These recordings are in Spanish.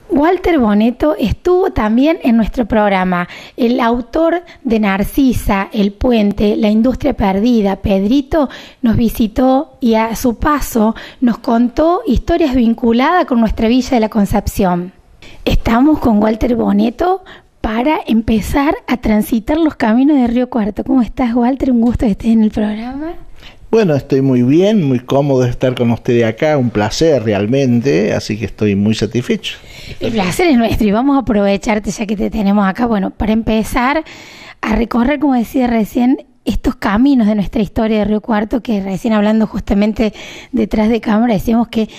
Walter Bonetto estuvo también en nuestro programa, el autor de Narcisa, El Puente, La Industria Perdida. Pedrito nos visitó y a su paso nos contó historias vinculadas con nuestra Villa de la Concepción. Estamos con Walter Bonetto para empezar a transitar los caminos de Río Cuarto. ¿Cómo estás, Walter? Un gusto que estés en el programa. Bueno, estoy muy bien, muy cómodo de estar con ustedes acá, un placer realmente, así que estoy muy satisfecho. El placer es nuestro y vamos a aprovecharte ya que te tenemos acá, bueno, para empezar a recorrer, como decía recién, estos caminos de nuestra historia de Río Cuarto, que recién hablando justamente detrás de cámara decíamos que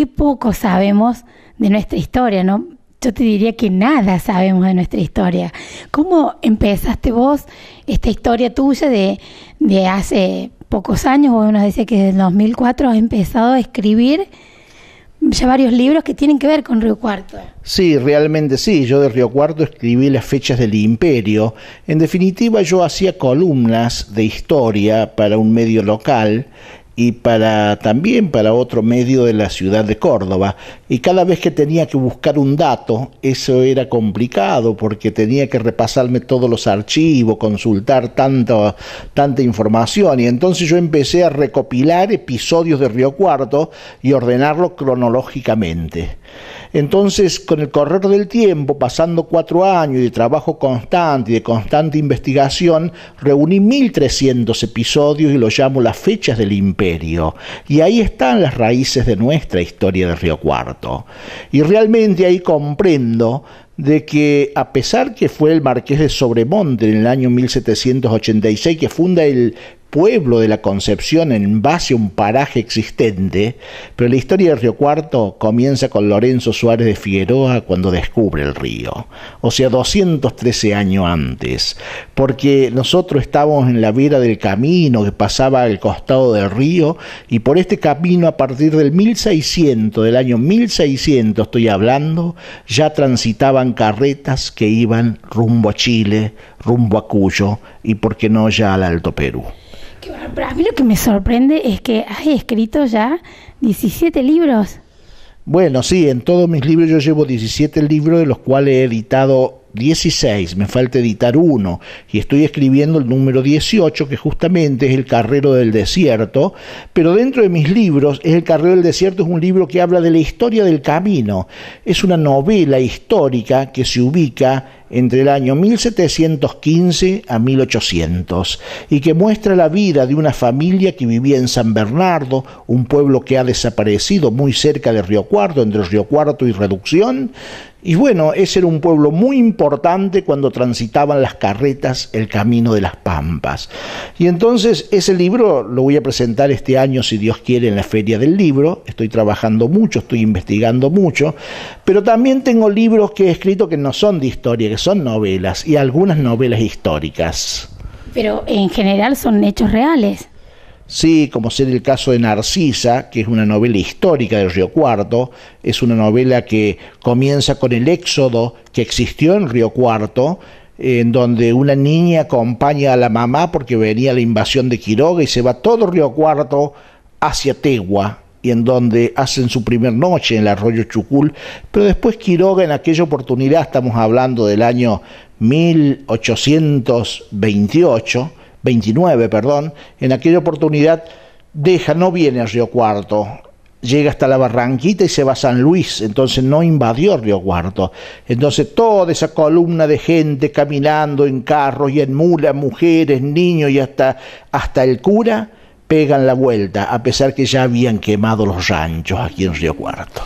poco sabemos de nuestra historia, ¿no? Yo te diría que nada sabemos de nuestra historia. ¿Cómo empezaste vos esta historia tuya de hace pocos años? Vos nos decía que desde el 2004 has empezado a escribir ya varios libros que tienen que ver con Río Cuarto. Sí, realmente sí. Yo de Río Cuarto escribí las fechas del imperio. En definitiva, yo hacía columnas de historia para un medio local y también para otro medio de la ciudad de Córdoba. Y cada vez que tenía que buscar un dato, eso era complicado porque tenía que repasarme todos los archivos, consultar tanta información. Y entonces yo empecé a recopilar episodios de Río Cuarto y ordenarlos cronológicamente. Entonces, con el correr del tiempo, pasando 4 años de trabajo constante y de constante investigación, reuní 1300 episodios y los llamo las fechas del imperio. Y ahí están las raíces de nuestra historia de Río Cuarto. Y realmente ahí comprendo de que a pesar que fue el marqués de Sobremonte en el año 1786 que funda el pueblo de la Concepción en base a un paraje existente, pero la historia de Río Cuarto comienza con Lorenzo Suárez de Figueroa cuando descubre el río, o sea 213 años antes, porque nosotros estábamos en la vera del camino que pasaba al costado del río, y por este camino a partir del 1600, del año 1600 estoy hablando, ya transitaban carretas que iban rumbo a Chile, rumbo a Cuyo y por qué no ya al Alto Perú. Pero a mí lo que me sorprende es que has escrito ya 17 libros. Bueno, sí, en todos mis libros yo llevo 17 libros, de los cuales he editado 16, me falta editar uno, y estoy escribiendo el número 18, que justamente es El Carrero del Desierto, pero dentro de mis libros, El Carrero del Desierto es un libro que habla de la historia del camino, es una novela histórica que se ubica entre el año 1715 a 1800 y que muestra la vida de una familia que vivía en San Bernardo, un pueblo que ha desaparecido muy cerca de Río Cuarto, entre Río Cuarto y Reducción. Y bueno, ese era un pueblo muy importante cuando transitaban las carretas el camino de las Pampas. Y entonces ese libro lo voy a presentar este año, si Dios quiere, en la Feria del Libro. Estoy trabajando mucho, estoy investigando mucho, pero también tengo libros que he escrito que no son de historia, que son novelas, y algunas novelas históricas. Pero en general son hechos reales. Sí, como ser el caso de Narcisa, que es una novela histórica de Río Cuarto, es una novela que comienza con el éxodo que existió en Río Cuarto, en donde una niña acompaña a la mamá porque venía la invasión de Quiroga y se va todo Río Cuarto hacia Tegua, y en donde hacen su primer noche en el arroyo Chucul, pero después Quiroga en aquella oportunidad, estamos hablando del año 29, en aquella oportunidad no viene a Río Cuarto, llega hasta la Barranquita y se va a San Luis, entonces no invadió Río Cuarto. Entonces toda esa columna de gente caminando en carros y en mulas, mujeres, niños y hasta el cura, pegan la vuelta, a pesar que ya habían quemado los ranchos aquí en Río Cuarto.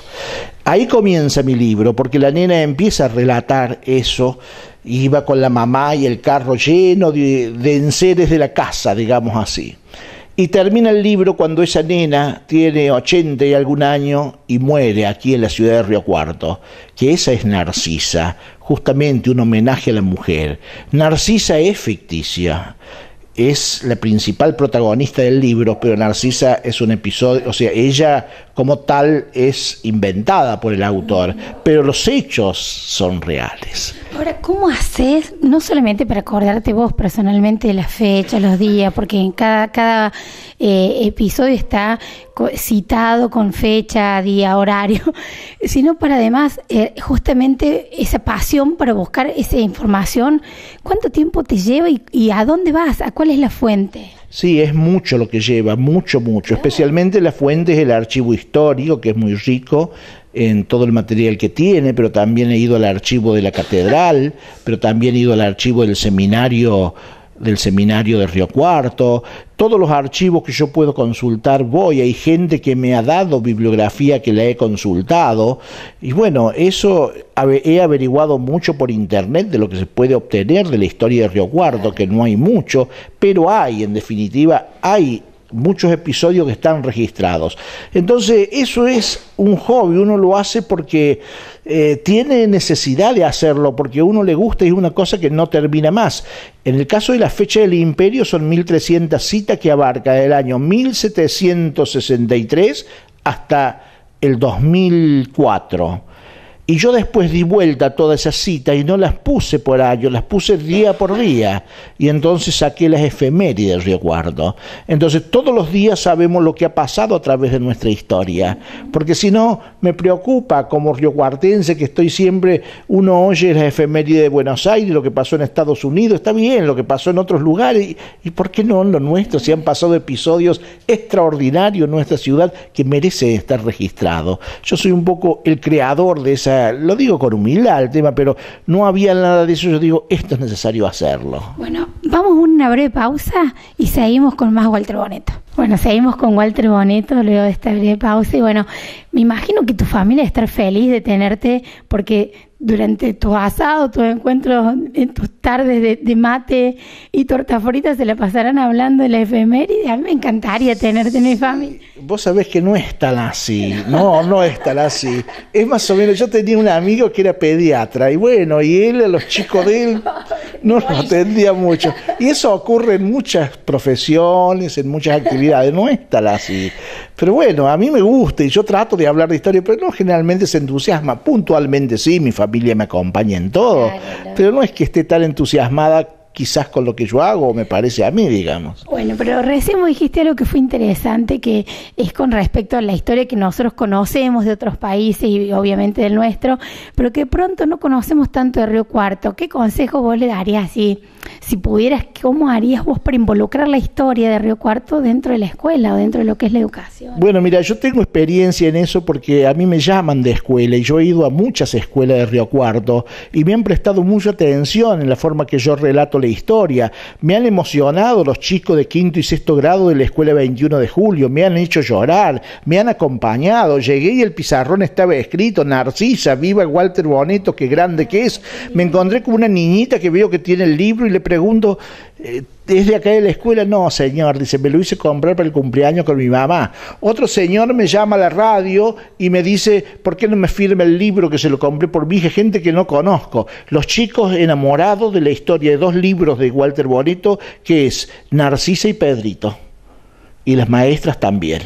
Ahí comienza mi libro, porque la nena empieza a relatar eso. Iba con la mamá y el carro lleno de enseres de la casa, digamos así. Y termina el libro cuando esa nena tiene 80 y algún año y muere aquí en la ciudad de Río Cuarto, que esa es Narcisa, justamente un homenaje a la mujer. Narcisa es ficticia. es la principal protagonista del libro, pero Narcisa es un episodio, o sea, ella como tal es inventada por el autor, pero los hechos son reales. Ahora, ¿cómo haces, no solamente para acordarte vos personalmente de las fechas, los días, porque en cada episodio está citado con fecha, día, horario, sino para además justamente esa pasión para buscar esa información? ¿Cuánto tiempo te lleva y a dónde vas? ¿A cuál es la fuente? Sí, es mucho lo que lleva, mucho. Especialmente la fuente es el archivo histórico, que es muy rico en todo el material que tiene, pero también he ido al archivo de la catedral, pero también he ido al archivo del seminario de Río Cuarto. Todos los archivos que yo puedo consultar hay gente que me ha dado bibliografía que la he consultado, y bueno, eso he averiguado mucho por internet de lo que se puede obtener de la historia de Río Cuarto, que no hay mucho, pero en definitiva, hay muchos episodios que están registrados. Entonces, eso es un hobby, uno lo hace porque tiene necesidad de hacerlo, porque a uno le gusta y es una cosa que no termina más. En el caso de la fecha del imperio son 1300 citas que abarca del año 1763 hasta el 2004. Y yo después di vuelta a todas esas citas y no las puse por año, las puse día por día. Y entonces saqué las efemérides de Río Cuarto. Entonces todos los días sabemos lo que ha pasado a través de nuestra historia. Porque si no, me preocupa como riocuartense que estoy siempre, uno oye las efemérides de Buenos Aires, lo que pasó en Estados Unidos, está bien, lo que pasó en otros lugares. ¿Y por qué no en lo nuestro? Si han pasado episodios extraordinarios en nuestra ciudad que merecen estar registrados. Yo soy un poco el creador de esa, lo digo con humildad el tema, pero no había nada de eso. Yo digo, esto es necesario hacerlo. Bueno, vamos a una breve pausa y seguimos con más Walter Bonetto. Bueno, seguimos con Walter Bonetto luego de esta breve pausa. Y bueno, me imagino que tu familia estará feliz de tenerte, porque durante tu asado, tus encuentros, en tus tardes de mate y tortas fritas se la pasarán hablando de la efeméride. A mí me encantaría tenerte en mi familia. Vos sabés que no es tan así, no es tan así. Es más o menos, yo tenía un amigo que era pediatra y bueno, y él, a los chicos de él, no lo atendía mucho. Y eso ocurre en muchas profesiones, en muchas actividades, no es tan así. Pero bueno, a mí me gusta y yo trato de hablar de historia, pero no generalmente se entusiasma. Puntualmente sí, mi familia me acompaña en todo, claro. Pero no es que esté tan entusiasmada quizás con lo que yo hago, me parece a mí, digamos. Bueno, pero recién me dijiste algo que fue interesante, que es con respecto a la historia que nosotros conocemos de otros países y obviamente del nuestro, pero que pronto no conocemos tanto de Río Cuarto. ¿Qué consejo vos le darías si pudieras, cómo harías vos para involucrar la historia de Río Cuarto dentro de la escuela o dentro de lo que es la educación? Bueno, mira, yo tengo experiencia en eso porque a mí me llaman de escuela y yo he ido a muchas escuelas de Río Cuarto y me han prestado mucha atención en la forma que yo relato la historia. Me han emocionado los chicos de quinto y sexto grado de la escuela 21 de julio, me han hecho llorar, me han acompañado. Llegué y el pizarrón estaba escrito: Narcisa, viva Walter Bonetto, qué grande que es. Me encontré con una niñita que veo que tiene el libro y le pregunto, ¿es de acá de la escuela? No, señor, dice, me lo hice comprar para el cumpleaños con mi mamá. Otro señor me llama a la radio y me dice, ¿por qué no me firma el libro que se lo compré por mi hija? Gente que no conozco. Los chicos enamorados de la historia de dos libros de Walter Bonetto, que es Narcisa y Pedrito. Y las maestras también.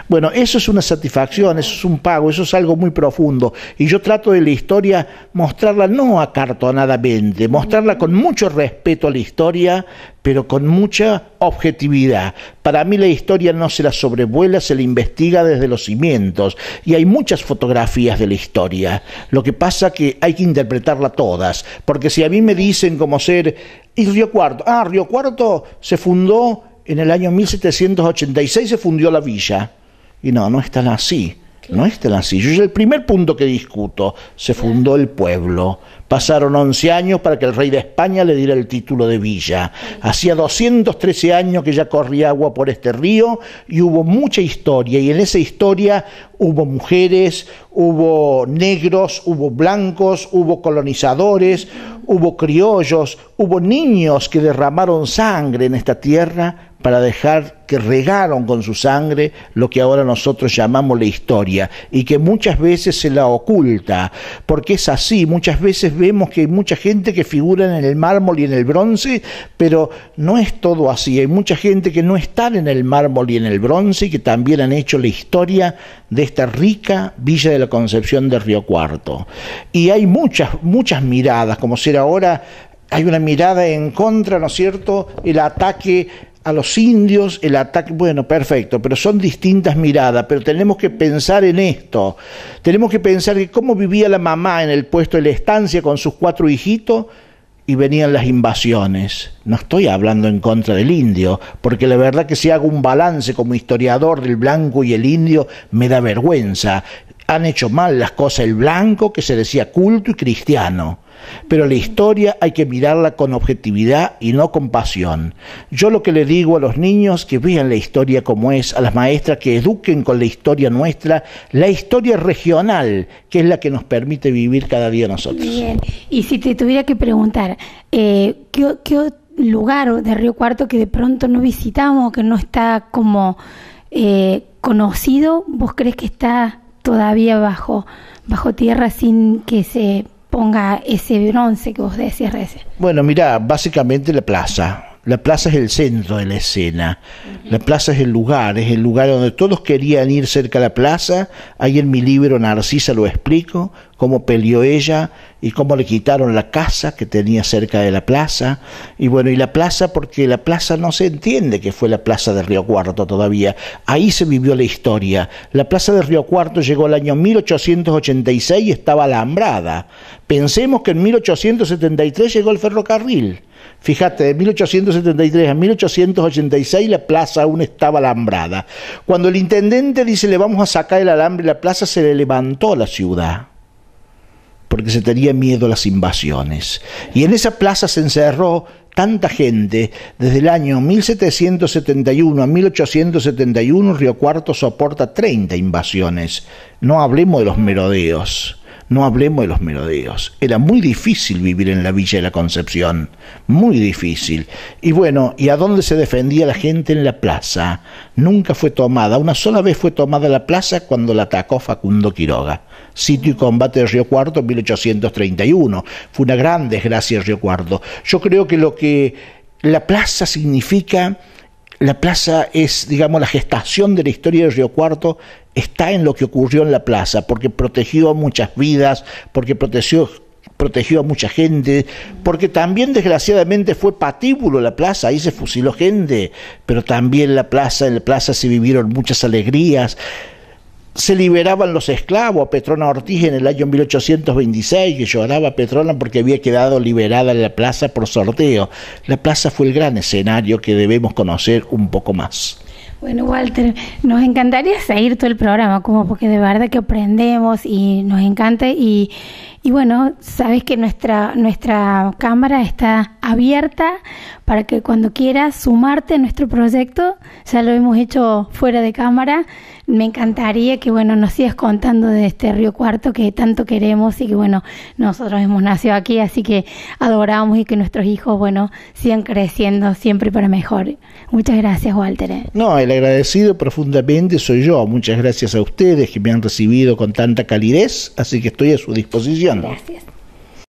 Bueno, eso es una satisfacción, eso es un pago, eso es algo muy profundo. Y yo trato de la historia mostrarla no acartonadamente, mostrarla con mucho respeto a la historia, pero con mucha objetividad. Para mí la historia no se la sobrevuela, se la investiga desde los cimientos. Y hay muchas fotografías de la historia. Lo que pasa que hay que interpretarla todas. Porque si a mí me dicen como ser... ¿Y Río Cuarto? Río Cuarto se fundó... En el año 1786 se fundió la villa. Y no es tan así. No es tan así. Yo el primer punto que discuto, se fundó el pueblo. Pasaron 11 años para que el rey de España le diera el título de villa. Hacía 213 años que ya corría agua por este río y hubo mucha historia. Y en esa historia hubo mujeres, hubo negros, hubo blancos, hubo colonizadores, hubo criollos, hubo niños que derramaron sangre en esta tierra para dejar que regaron con su sangre lo que ahora nosotros llamamos la historia, y que muchas veces se la oculta, porque es así. Muchas veces vemos que hay mucha gente que figura en el mármol y en el bronce, pero no es todo así. Hay mucha gente que no está en el mármol y en el bronce y que también han hecho la historia de esta rica Villa de la Concepción de Río Cuarto. Y hay muchas miradas, como ser ahora hay una mirada en contra, ¿no es cierto?, el ataque a los indios, el ataque, bueno, perfecto, pero son distintas miradas, pero tenemos que pensar en esto, tenemos que pensar que cómo vivía la mamá en el puesto de la estancia con sus 4 hijitos y venían las invasiones. No estoy hablando en contra del indio, porque la verdad que si hago un balance como historiador del blanco y el indio, me da vergüenza. Han hecho mal las cosas el blanco, que se decía culto y cristiano. Pero la historia hay que mirarla con objetividad y no con pasión. Yo lo que le digo a los niños, que vean la historia como es, a las maestras que eduquen con la historia nuestra, la historia regional, que es la que nos permite vivir cada día nosotros. Bien, y si te tuviera que preguntar, ¿qué lugar de Río Cuarto que de pronto no visitamos, que no está como conocido, vos crees que está todavía bajo tierra sin que se ponga ese bronce que vos decías recién? Bueno, mirá, básicamente la plaza. La plaza es el centro de la escena. La plaza es el lugar donde todos querían ir cerca de la plaza. Ahí en mi libro Narcisa lo explico, cómo peleó ella y cómo le quitaron la casa que tenía cerca de la plaza. Y bueno, y la plaza, porque la plaza no se entiende que fue la plaza de Río Cuarto todavía. Ahí se vivió la historia. La plaza de Río Cuarto llegó al año 1886 y estaba alambrada. Pensemos que en 1873 llegó el ferrocarril. Fíjate, de 1873 a 1886 la plaza aún estaba alambrada. Cuando el intendente dice le vamos a sacar el alambre, la plaza se le levantó la ciudad, porque se tenía miedo a las invasiones. Y en esa plaza se encerró tanta gente. Desde el año 1771 a 1871 Río Cuarto soporta 30 invasiones. No hablemos de los merodeos. No hablemos de los merodeos. Era muy difícil vivir en la Villa de la Concepción, muy difícil. Y bueno, ¿y a dónde se defendía la gente? En la plaza. Nunca fue tomada. Una sola vez fue tomada la plaza cuando la atacó Facundo Quiroga. Sitio y combate de Río Cuarto en 1831. Fue una gran desgracia de Río Cuarto. Yo creo que lo que la plaza significa... La plaza es, digamos, la gestación de la historia de Río Cuarto está en lo que ocurrió en la plaza, porque protegió a muchas vidas, porque protegió a mucha gente, porque también desgraciadamente fue patíbulo la plaza, ahí se fusiló gente, pero también en la plaza se vivieron muchas alegrías. Se liberaban los esclavos. A Petrona Ortiz en el año 1826, que lloraba Petrona porque había quedado liberada en la plaza por sorteo. La plaza fue el gran escenario que debemos conocer un poco más. Bueno, Walter, nos encantaría seguir todo el programa, como porque de verdad que aprendemos y nos encanta. Y bueno, sabes que nuestra cámara está abierta para que cuando quieras sumarte a nuestro proyecto, ya lo hemos hecho fuera de cámara. Me encantaría que, bueno, nos sigas contando de este Río Cuarto que tanto queremos y que, bueno, nosotros hemos nacido aquí, así que adoramos y que nuestros hijos, bueno, sigan creciendo siempre para mejor. Muchas gracias, Walter. No, el agradecido profundamente soy yo. Muchas gracias a ustedes que me han recibido con tanta calidez, así que estoy a su disposición. Gracias.